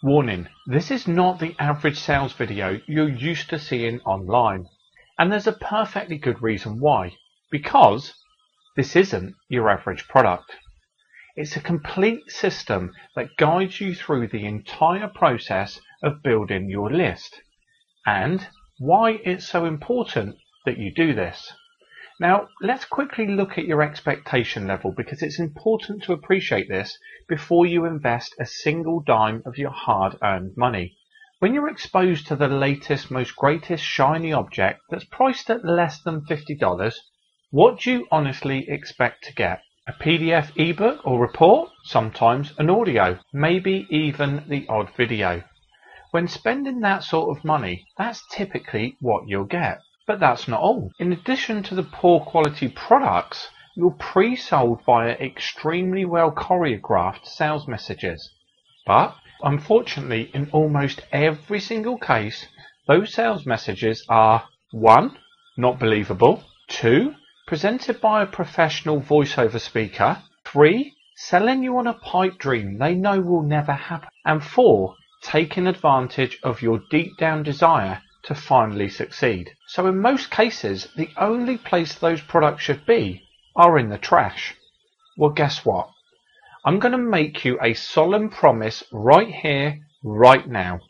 Warning, this is not the average sales video you're used to seeing online. And there's a perfectly good reason why. Because this isn't your average product. It's a complete system that guides you through the entire process of building your list. And why it's so important that you do this. Now, let's quickly look at your expectation level because it's important to appreciate this before you invest a single dime of your hard-earned money. When you're exposed to the latest, most greatest shiny object that's priced at less than $50, what do you honestly expect to get? A PDF ebook or report? Sometimes an audio, maybe even the odd video. When spending that sort of money, that's typically what you'll get. But that's not all. In addition to the poor quality products, you're pre-sold via extremely well choreographed sales messages. But unfortunately, in almost every single case, those sales messages are 1. Not believable, 2. Presented by a professional voiceover speaker, 3. Selling you on a pipe dream they know will never happen, and 4. Taking advantage of your deep down desire to finally succeed. So in most cases, the only place those products should be are in the trash. Well, guess what? I'm going to make you a solemn promise right here, right now.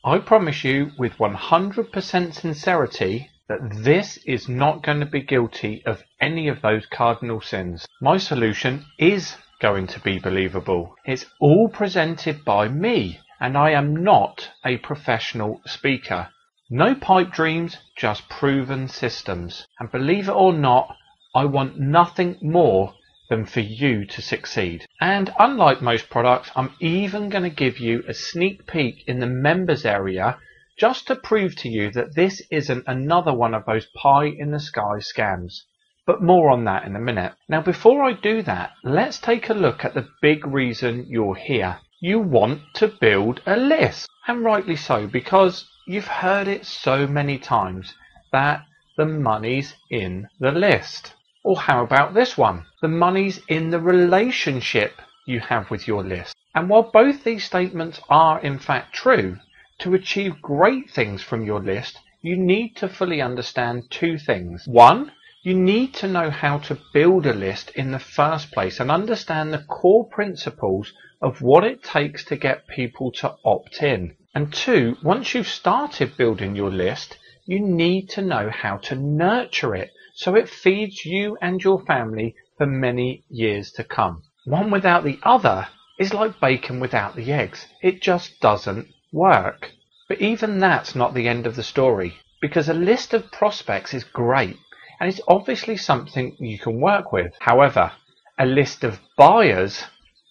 I promise you with 100% sincerity that this is not going to be guilty of any of those cardinal sins. My solution is going to be believable. It's all presented by me, and I am not a professional speaker. No pipe dreams, just proven systems. And believe it or not, I want nothing more than for you to succeed. And unlike most products, I'm even going to give you a sneak peek in the members area just to prove to you that this isn't another one of those pie in the sky scams. But more on that in a minute. Now before I do that, let's take a look at the big reason you're here. You want to build a list. And rightly so, because you've heard it so many times that the money's in the list. Or how about this one? The money's in the relationship you have with your list. And while both these statements are in fact true, to achieve great things from your list, you need to fully understand two things. One, you need to know how to build a list in the first place and understand the core principles of what it takes to get people to opt in. And 2, once you've started building your list, you need to know how to nurture it so it feeds you and your family for many years to come. One without the other is like bacon without the eggs. It just doesn't work. But even that's not the end of the story, because a list of prospects is great and it's obviously something you can work with. However, a list of buyers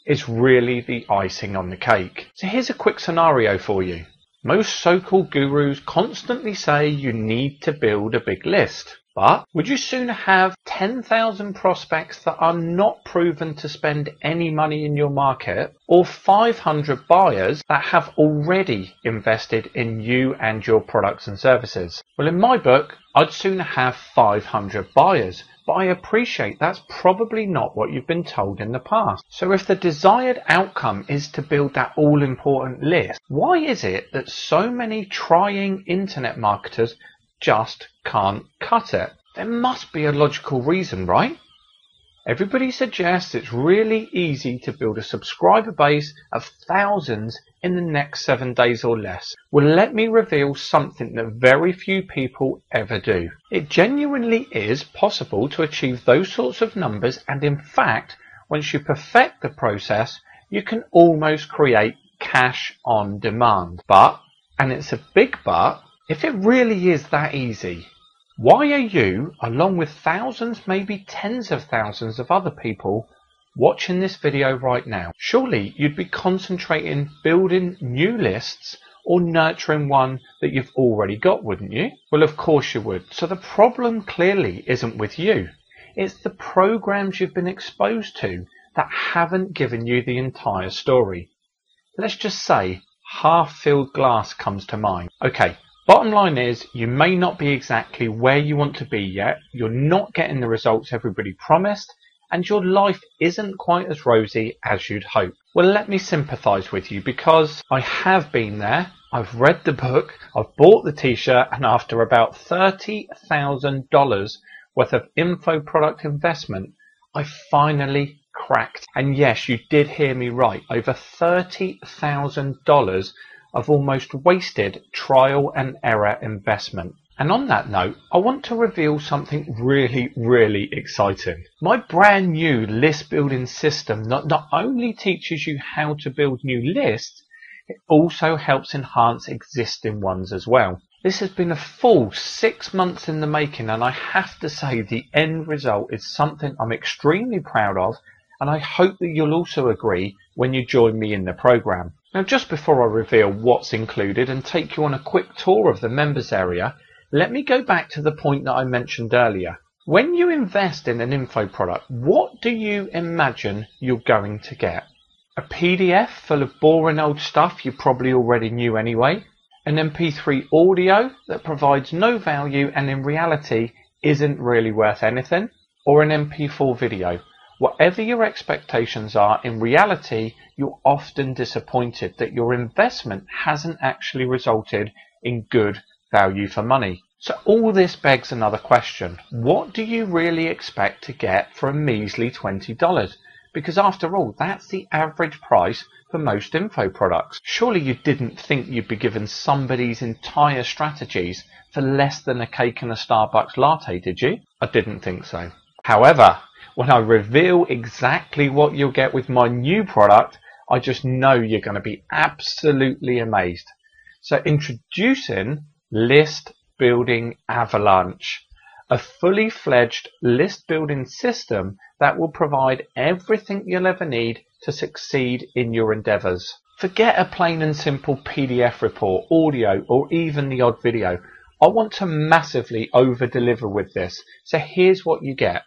is really the icing on the cake. So here's a quick scenario for you. Most so-called gurus constantly say you need to build a big list. But would you sooner have 10,000 prospects that are not proven to spend any money in your market, or 500 buyers that have already invested in you and your products and services? Well, in my book, I'd sooner have 500 buyers, but I appreciate that's probably not what you've been told in the past. So if the desired outcome is to build that all-important list, why is it that so many trying internet marketers just can't cut it? There must be a logical reason, right? Everybody suggests it's really easy to build a subscriber base of thousands in the next 7 days or less. Well, let me reveal something that very few people ever do. It genuinely is possible to achieve those sorts of numbers, and in fact, once you perfect the process, you can almost create cash on demand. But, and it's a big but, if it really is that easy, why are you, along with thousands, maybe tens of thousands of other people, watching this video right now? Surely you'd be concentrating building new lists or nurturing one that you've already got, wouldn't you? Well, of course you would. So the problem clearly isn't with you. It's the programs you've been exposed to that haven't given you the entire story. Let's just say half-filled glass comes to mind. Okay. Bottom line is, you may not be exactly where you want to be yet, you're not getting the results everybody promised, and your life isn't quite as rosy as you'd hope. Well, let me sympathise with you, because I have been there. I've read the book, I've bought the t-shirt, and after about $30,000 worth of info product investment, I finally cracked. And yes, you did hear me right, over $30,000 of almost wasted trial and error investment. And on that note, I want to reveal something really exciting. My brand new list building system not only teaches you how to build new lists, it also helps enhance existing ones as well. This has been a full 6 months in the making, and I have to say the end result is something I'm extremely proud of, and I hope that you'll also agree when you join me in the program. Now, just before I reveal what's included and take you on a quick tour of the members area, let me go back to the point that I mentioned earlier. When you invest in an info product, what do you imagine you're going to get? A PDF full of boring old stuff you probably already knew anyway? An MP3 audio that provides no value and in reality isn't really worth anything? Or an MP4 video? Whatever your expectations are, in reality, you're often disappointed that your investment hasn't actually resulted in good value for money. So all this begs another question. What do you really expect to get for a measly $20? Because after all, that's the average price for most info products. Surely you didn't think you'd be given somebody's entire strategies for less than a cake and a Starbucks latte, did you? I didn't think so. However, when I reveal exactly what you'll get with my new product, I just know you're going to be absolutely amazed. So introducing List Building Avalanche, a fully fledged list building system that will provide everything you'll ever need to succeed in your endeavours. Forget a plain and simple PDF report, audio, or even the odd video. I want to massively over-deliver with this. So here's what you get.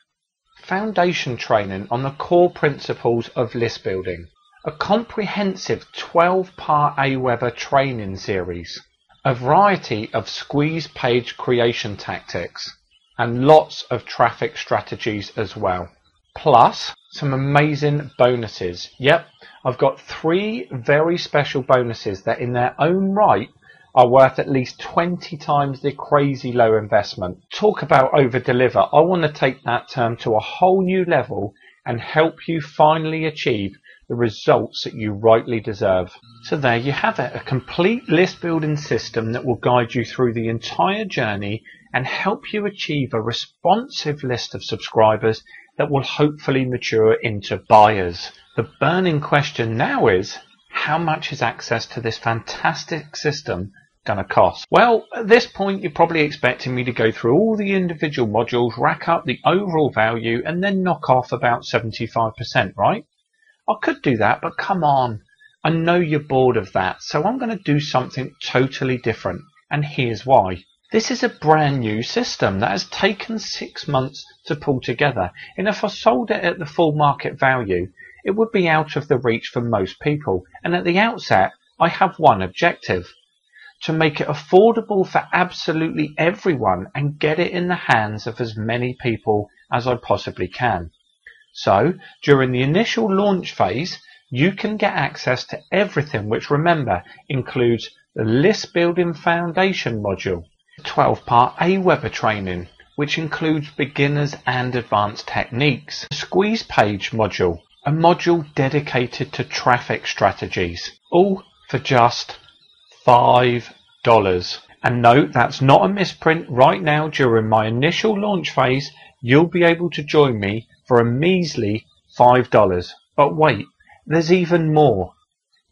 Foundation training on the core principles of list building. A comprehensive 12-part Aweber training series. A variety of squeeze page creation tactics. And lots of traffic strategies as well. Plus some amazing bonuses. Yep, I've got 3 very special bonuses that in their own right are worth at least 20 times the crazy low investment. Talk about over deliver. I want to take that term to a whole new level and help you finally achieve the results that you rightly deserve. So there you have it, a complete list building system that will guide you through the entire journey and help you achieve a responsive list of subscribers that will hopefully mature into buyers. The burning question now is, how much is access to this fantastic system going to cost? Well, at this point you're probably expecting me to go through all the individual modules, rack up the overall value, and then knock off about 75%, right? I could do that, but come on. I know you're bored of that, so I'm going to do something totally different, and here's why. This is a brand new system that has taken 6 months to pull together, and if I sold it at the full market value, it would be out of the reach for most people. And at the outset, I have one objective: to make it affordable for absolutely everyone and get it in the hands of as many people as I possibly can. So, during the initial launch phase, you can get access to everything, which, remember, includes the List Building Foundation module, the 12-part Aweber training, which includes beginners and advanced techniques, the Squeeze Page module, a module dedicated to traffic strategies, all for just $5. And no, that's not a misprint. Right now, during my initial launch phase, you'll be able to join me for a measly $5. But wait, there's even more.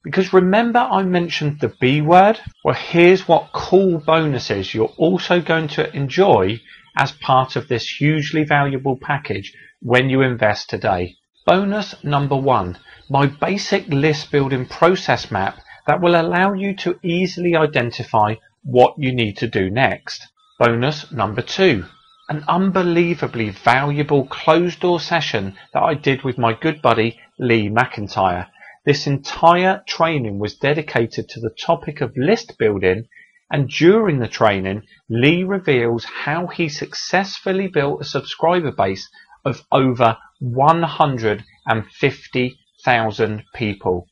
Because remember I mentioned the B word? Well, here's what cool bonuses you're also going to enjoy as part of this hugely valuable package when you invest today. Bonus number 1, my basic list building process map that will allow you to easily identify what you need to do next. Bonus number 2, an unbelievably valuable closed door session that I did with my good buddy Lee McIntyre. This entire training was dedicated to the topic of list building, and during the training, Lee reveals how he successfully built a subscriber base of over 150,000 people.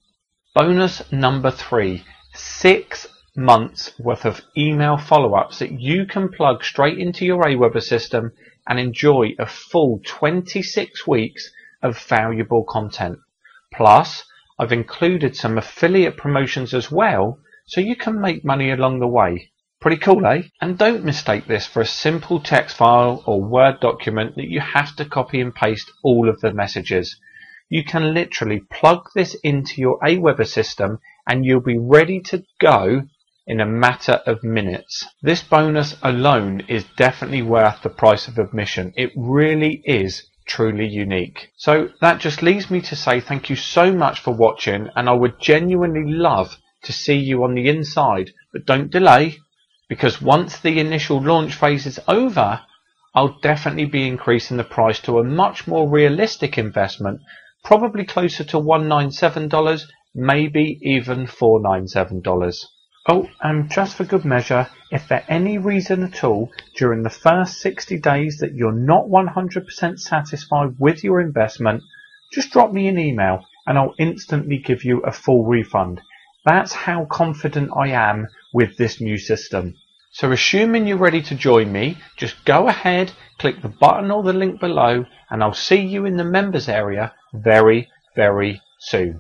Bonus number 3, 6 months worth of email follow-ups that you can plug straight into your Aweber system and enjoy a full 26 weeks of valuable content. Plus, I've included some affiliate promotions as well, so you can make money along the way. Pretty cool, eh? And don't mistake this for a simple text file or Word document that you have to copy and paste all of the messages. You can literally plug this into your Aweber system and you'll be ready to go in a matter of minutes. This bonus alone is definitely worth the price of admission. It really is truly unique. So that just leaves me to say thank you so much for watching, and I would genuinely love to see you on the inside, but don't delay, because once the initial launch phase is over, I'll definitely be increasing the price to a much more realistic investment, probably closer to $197, maybe even $497. Oh, and just for good measure, if for any reason at all during the first 60 days that you're not 100% satisfied with your investment, just drop me an email and I'll instantly give you a full refund. That's how confident I am with this new system. So assuming you're ready to join me, just go ahead, click the button or the link below, and I'll see you in the members area very, very soon.